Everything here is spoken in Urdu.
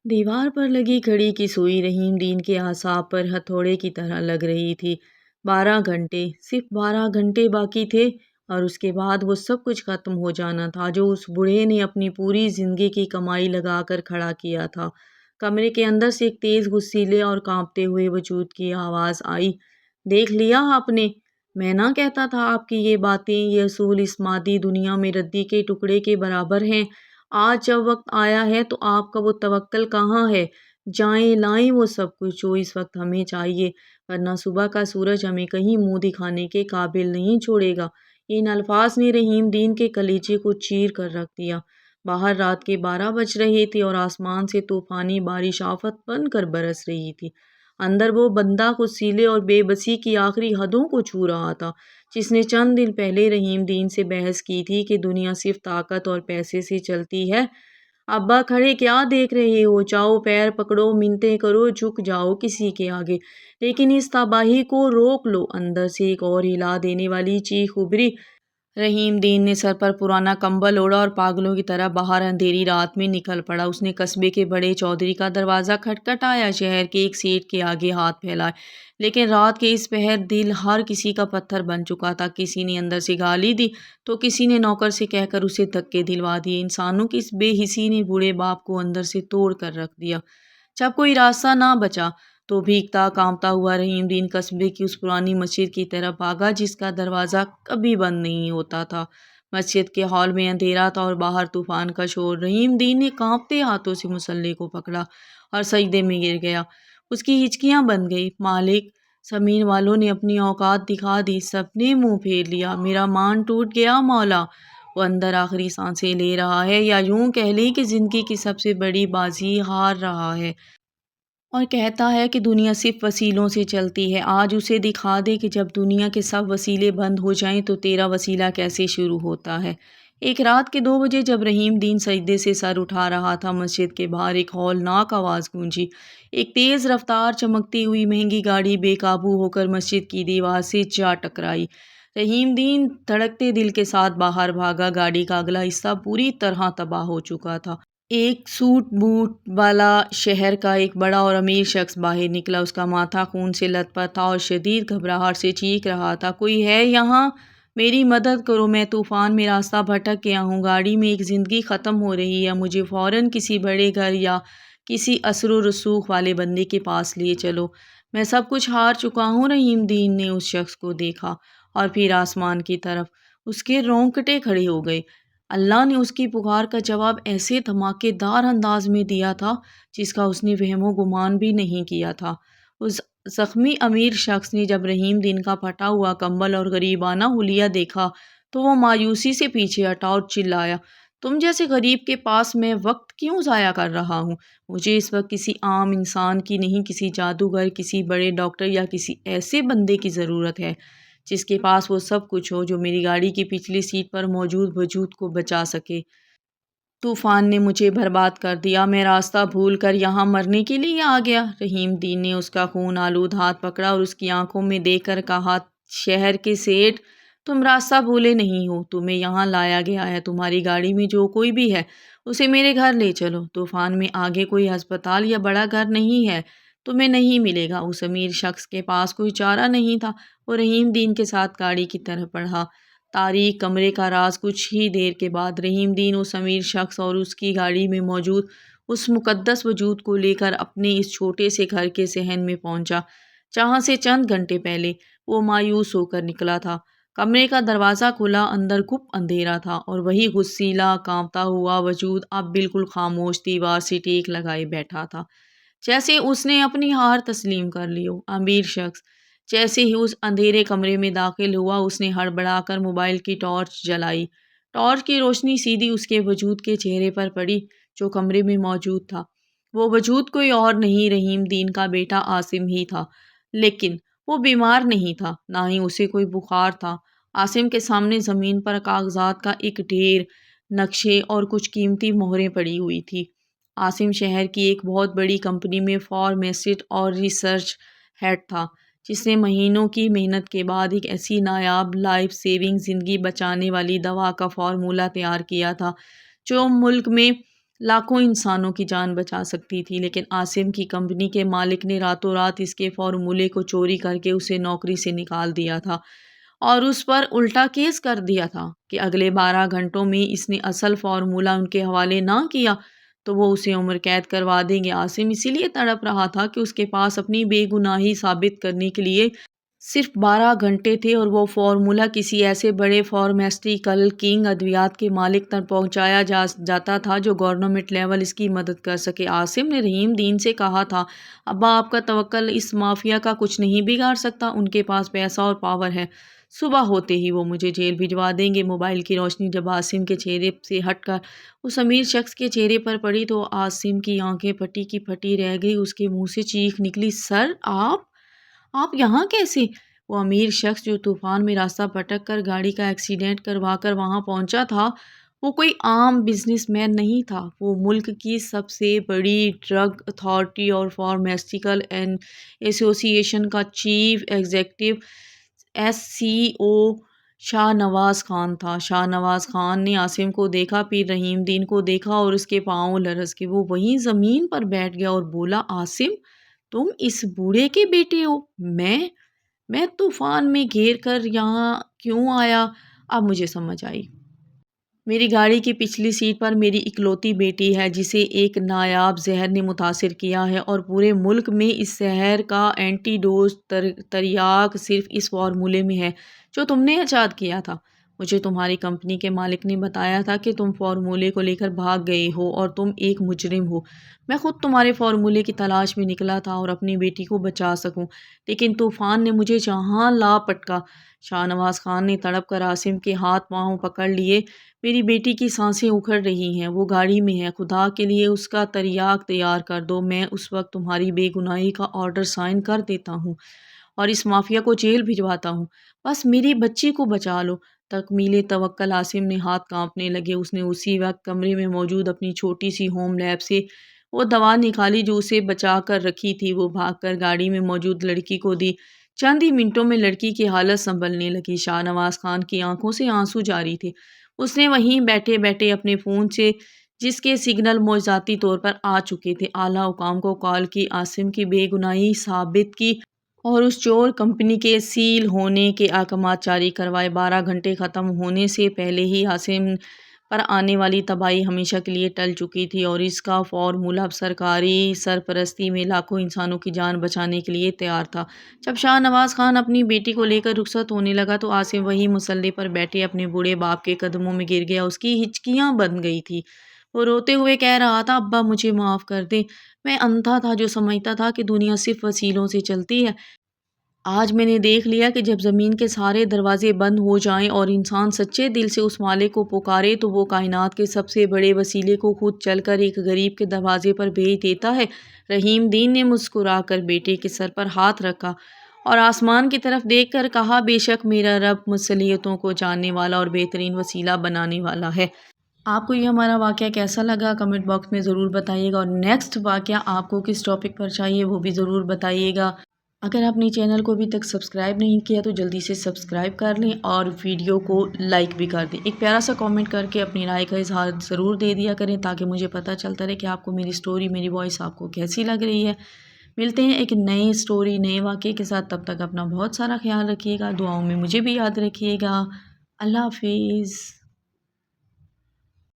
دیوار پر لگی گھڑی کی سوئی رحیم دین کے اعصاب پر ہتھوڑے کی طرح لگ رہی تھی۔ 12 گھنٹے، صرف 12 گھنٹے باقی تھے اور اس کے بعد وہ سب کچھ ختم ہو جانا تھا جو اس بوڑھے نے اپنی پوری زندگی کی کمائی لگا کر کھڑا کیا تھا۔ کمرے کے اندر سے ایک تیز غصیلے اور کانپتے ہوئے وجود کی آواز آئی، دیکھ لیا آپ نے؟ میں نہ کہتا تھا آپ کی یہ باتیں، یہ اصول اس مادی دنیا میں ردی کے ٹکڑے کے برابر ہیں۔ آج جب وقت آیا ہے تو آپ کا وہ توکل کہاں ہے؟ جائیں لائیں وہ سب کچھ جو اس وقت ہمیں چاہیے، ورنہ صبح کا سورج ہمیں کہیں منہ دکھانے کے قابل نہیں چھوڑے گا۔ ان الفاظ نے رحیم دین کے کلیجے کو چیر کر رکھ دیا۔ باہر رات کے 12 بج رہے تھے اور آسمان سے طوفانی بارش آفت بن کر برس رہی تھی۔ اندر وہ بندہ غصیلے اور بے بسی کی آخری حدوں کو چھو رہا تھا، جس نے چند دن پہلے رحیم دین سے بحث کی تھی کہ دنیا صرف طاقت اور پیسے سے چلتی ہے۔ ابا کھڑے کیا دیکھ رہے ہو؟ جاؤ پیر پکڑو، منتیں کرو، جھک جاؤ کسی کے آگے، لیکن اس تباہی کو روک لو۔ اندر سے ایک اور ہلا دینے والی چیخ ابھری۔ رحیم دین نے سر پر پرانا کمبل اوڑھا اور پاگلوں کی طرح باہر اندھیری رات میں نکل پڑا۔ اس نے قصبے کے بڑے چودھری کا دروازہ کھٹکھٹایا، شہر کے ایک سیٹھ کے آگے ہاتھ پھیلائے، لیکن رات کے اس پہر دل ہر کسی کا پتھر بن چکا تھا۔ کسی نے اندر سے گالی دی تو کسی نے نوکر سے کہہ کر اسے دھکے دلوا دیے۔ انسانوں کی اس بے حسی نے بوڑھے باپ کو اندر سے توڑ کر رکھ دیا۔ جب کوئی راستہ نہ بچا تو بھیگتا کانپتا ہوا رحیم دین قصبے کی اس پرانی مسجد کی طرف بھاگا جس کا دروازہ کبھی بند نہیں ہوتا تھا۔ مسجد کے ہال میں اندھیرا تھا اور باہر طوفان کا شور۔ رحیم دین نے کانپتے ہاتھوں سے مسلح کو پکڑا اور سجدے میں گر گیا۔ اس کی ہچکیاں بند گئی۔ مالک، زمین والوں نے اپنی اوقات دکھا دی، سب نے منہ پھیر لیا۔ میرا مان ٹوٹ گیا مولا۔ وہ اندر آخری سانسیں لے رہا ہے، یا یوں کہہ لیں کہ زندگی کی سب سے بڑی بازی ہار رہا ہے، اور کہتا ہے کہ دنیا صرف وسیلوں سے چلتی ہے۔ آج اسے دکھا دے کہ جب دنیا کے سب وسیلے بند ہو جائیں تو تیرا وسیلہ کیسے شروع ہوتا ہے۔ ایک رات کے 2 بجے جب رحیم دین سجدے سے سر اٹھا رہا تھا، مسجد کے باہر ایک ہولناک آواز گونجی۔ ایک تیز رفتار چمکتی ہوئی مہنگی گاڑی بے قابو ہو کر مسجد کی دیوار سے جا ٹکرائی۔ رحیم دین دھڑکتے دل کے ساتھ باہر بھاگا۔ گاڑی کا اگلا حصہ پوری طرح تباہ ہو چکا تھا۔ ایک سوٹ بوٹ والا شہر کا ایک بڑا اور امیر شخص باہر نکلا۔ اس کا ماتھا خون سے لت پت تھا اور شدید گھبراہٹ سے چیخ رہا تھا، کوئی ہے یہاں؟ میری مدد کرو، میں طوفان میں راستہ بھٹک گیا ہوں، گاڑی میں ایک زندگی ختم ہو رہی ہے، مجھے فوراً کسی بڑے گھر یا کسی اثر و رسوخ والے بندے کے پاس لے چلو، میں سب کچھ ہار چکا ہوں۔ رحیم دین نے اس شخص کو دیکھا اور پھر آسمان کی طرف۔ اس کے رونگٹے کھڑے ہو گئے۔ اللہ نے اس کی پکار کا جواب ایسے دھماکے دار انداز میں دیا تھا جس کا اس نے وہم و گمان بھی نہیں کیا تھا۔ اس زخمی امیر شخص نے جب رحیم دین کا پھٹا ہوا کمبل اور غریبانہ حلیہ دیکھا تو وہ مایوسی سے پیچھے ہٹا اور چلایا، تم جیسے غریب کے پاس میں وقت کیوں ضائع کر رہا ہوں؟ مجھے اس وقت کسی عام انسان کی نہیں، کسی جادوگر، کسی بڑے ڈاکٹر یا کسی ایسے بندے کی ضرورت ہے جس کے پاس وہ سب کچھ ہو جو میری گاڑی کی پچھلی سیٹ پر موجود وجود کو بچا سکے۔ طوفان نے مجھے برباد کر دیا، میں راستہ بھول کر یہاں مرنے کے لیے آ گیا۔ رحیم دین نے اس کا خون آلود ہاتھ پکڑا اور اس کی آنکھوں میں دیکھ کر کہا، شہر کے سیٹھ، تم راستہ بھولے نہیں ہو، تمہیں یہاں لایا گیا ہے، تمہاری گاڑی میں جو کوئی بھی ہے اسے میرے گھر لے چلو۔ طوفان میں آگے کوئی ہسپتال یا بڑا گھر نہیں ہے، تمہیں نہیں ملے گا۔ اس امیر شخص کے پاس کوئی چارہ نہیں تھا، وہ رحیم دین کے ساتھ گاڑی کی طرف بڑھا۔ تاریک کمرے کا راز کچھ ہی دیر کے بعد رحیم دین اس امیر شخص اور اس کی گاڑی میں موجود اس مقدس وجود کو لے کر اپنے اس چھوٹے سے گھر کے صحن میں پہنچا جہاں سے چند گھنٹے پہلے وہ مایوس ہو کر نکلا تھا۔ کمرے کا دروازہ کھلا، اندر گپ اندھیرا تھا اور وہی غصیلا کانپتا ہوا وجود اب بالکل خاموش دیوار سے ٹیک لگائے بیٹھا تھا، جیسے اس نے اپنی ہار تسلیم کر لی ہو۔ امیر شخص جیسے ہی اس اندھیرے کمرے میں داخل ہوا، اس نے ہڑبڑا کر موبائل کی ٹارچ جلائی۔ ٹارچ کی روشنی سیدھی اس کے وجود کے چہرے پر پڑی جو کمرے میں موجود تھا۔ وہ وجود کوئی اور نہیں، رحیم دین کا بیٹا عاصم ہی تھا، لیکن وہ بیمار نہیں تھا، نہ ہی اسے کوئی بخار تھا۔ عاصم کے سامنے زمین پر کاغذات کا ایک ڈھیر، نقشے اور کچھ قیمتی مہریں پڑی ہوئی تھی۔ عاصم شہر کی ایک بہت بڑی کمپنی میں فارماسسٹ اور ریسرچ ہیڈ تھا، جس نے مہینوں کی محنت کے بعد ایک ایسی نایاب لائف سیونگ، زندگی بچانے والی دوا کا فارمولہ تیار کیا تھا جو ملک میں لاکھوں انسانوں کی جان بچا سکتی تھی، لیکن عاصم کی کمپنی کے مالک نے راتوں رات اس کے فارمولے کو چوری کر کے اسے نوکری سے نکال دیا تھا اور اس پر الٹا کیس کر دیا تھا کہ اگلے 12 گھنٹوں میں اس نے اصل فارمولہ ان کے حوالے نہ کیا تو وہ اسے عمر قید کروا دیں گے۔ عاصم اسی لیے تڑپ رہا تھا کہ اس کے پاس اپنی بے گناہی ثابت کرنے کے لیے صرف 12 گھنٹے تھے اور وہ فارمولہ کسی ایسے بڑے فارماسیوٹیکل کنگ ادویات کے مالک تک پہنچایا جاتا تھا جو گورنمنٹ لیول اس کی مدد کر سکے۔ عاصم نے رحیم دین سے کہا تھا، ابا آپ کا توکل اس مافیا کا کچھ نہیں بگاڑ سکتا، ان کے پاس پیسہ اور پاور ہے، صبح ہوتے ہی وہ مجھے جیل بھجوا دیں گے۔ موبائل کی روشنی جب عاصم کے چہرے سے ہٹ کر اس امیر شخص کے چہرے پر پڑی تو عاصم کی آنکھیں پھٹی کی پھٹی رہ گئی، اس کے منہ سے چیخ نکلی، سر آپ یہاں کیسے؟ وہ امیر شخص جو طوفان میں راستہ بھٹک کر گاڑی کا ایکسیڈنٹ کروا کر وہاں پہنچا تھا، وہ کوئی عام بزنس مین نہیں تھا، وہ ملک کی سب سے بڑی ڈرگ اتھارٹی اور فارماسیوٹیکل ایسوسی ایشن کا chief executive SCO Shah Nawaz Khan تھا۔ شاہ نواز خان نے عاصم کو دیکھا، پھر رحیم دین کو دیکھا اور اس کے پاؤں لرز گئے۔ وہ وہیں زمین پر بیٹھ گیا اور بولا، عاصم تم اس بوڑھے کے بیٹے ہو؟ میں طوفان میں گھیر کر یہاں کیوں آیا؟ اب مجھے سمجھ آئی۔ میری گاڑی کی پچھلی سیٹ پر میری اکلوتی بیٹی ہے جسے ایک نایاب زہر نے متاثر کیا ہے اور پورے ملک میں اس زہر کا اینٹی ڈوز تریاک صرف اس فارمولے میں ہے جو تم نے ایجاد کیا تھا۔ مجھے تمہاری کمپنی کے مالک نے بتایا تھا کہ تم فارمولے کو لے کر بھاگ گئے ہو اور تم ایک مجرم ہو۔ میں خود تمہارے فارمولے کی تلاش میں نکلا تھا اور اپنی بیٹی کو بچا سکوں، لیکن طوفان نے مجھے جہاں لا پٹکا۔ شاہ نواز خان نے تڑپ کر عاصم کے ہاتھ پاؤں پکڑ لیے۔ میری بیٹی کی سانسیں اکھڑ رہی ہیں، وہ گاڑی میں ہے، خدا کے لیے اس کا تریاک تیار کر دو، میں اس وقت تمہاری بے گناہی کا آرڈر سائن کر دیتا ہوں اور اس مافیا کو جیل بھجواتا ہوں، بس میری بچی کو بچا لو۔ تکمیل توکل عاصم نے ہاتھ کانپنے لگے۔ اس نے اسی وقت کمرے میں موجود اپنی چھوٹی سی ہوم لیب سے وہ دوا نکالی جو اسے بچا کر رکھی تھی۔ وہ بھاگ کر گاڑی میں موجود لڑکی کو دی۔ چند ہی منٹوں میں لڑکی کی حالت سنبھلنے لگی۔ شاہ نواز خان کی آنکھوں سے آنسو جاری تھے۔ اس نے وہیں بیٹھے بیٹھے اپنے فون سے، جس کے سگنل معجزاتی طور پر آ چکے تھے، اعلیٰ حکام کو کال کی، عاصم کی بے گناہی ثابت کی اور اس چور کمپنی کے سیل ہونے کے احکامات جاری کروائے۔ 12 گھنٹے ختم ہونے سے پہلے ہی عاصم پر آنے والی تباہی ہمیشہ کے لیے ٹل چکی تھی اور اس کا فارمولہ اب سرکاری سرپرستی میں لاکھوں انسانوں کی جان بچانے کے لیے تیار تھا۔ جب شاہ نواز خان اپنی بیٹی کو لے کر رخصت ہونے لگا تو عاصم وہی مسلح پر بیٹھے اپنے بوڑھے باپ کے قدموں میں گر گیا۔ اس کی ہچکیاں بندھ گئی تھیں۔ وہ روتے ہوئے کہہ رہا تھا، ابا مجھے معاف کر دیں، میں اندھا تھا جو سمجھتا تھا کہ دنیا صرف وسیلوں سے چلتی ہے۔ آج میں نے دیکھ لیا کہ جب زمین کے سارے دروازے بند ہو جائیں اور انسان سچے دل سے اس مالک کو پکارے تو وہ کائنات کے سب سے بڑے وسیلے کو خود چل کر ایک غریب کے دروازے پر بھیج دیتا ہے۔ رحیم دین نے مسکرا کر بیٹے کے سر پر ہاتھ رکھا اور آسمان کی طرف دیکھ کر کہا، بے شک میرا رب مصلحتوں کو جاننے والا اور بہترین وسیلہ بنانے والا ہے۔ آپ کو یہ ہمارا واقعہ کیسا لگا کمنٹ باکس میں ضرور بتائیے گا، اور نیکسٹ واقعہ آپ کو کس ٹاپک پر چاہیے وہ بھی ضرور بتائیے گا۔ اگر آپ نے چینل کو ابھی تک سبسکرائب نہیں کیا تو جلدی سے سبسکرائب کر لیں اور ویڈیو کو لائک بھی کر دیں۔ ایک پیارا سا کامنٹ کر کے اپنی رائے کا اظہار ضرور دے دیا کریں تاکہ مجھے پتہ چلتا رہے کہ آپ کو میری سٹوری، میری وائس آپ کو کیسی لگ رہی ہے۔ ملتے ہیں ایک نئے سٹوری، نئے واقعے کے ساتھ، تب تک اپنا بہت سارا خیال رکھیے گا، دعاؤں میں مجھے بھی یاد رکھیے گا۔ اللہ حافظ۔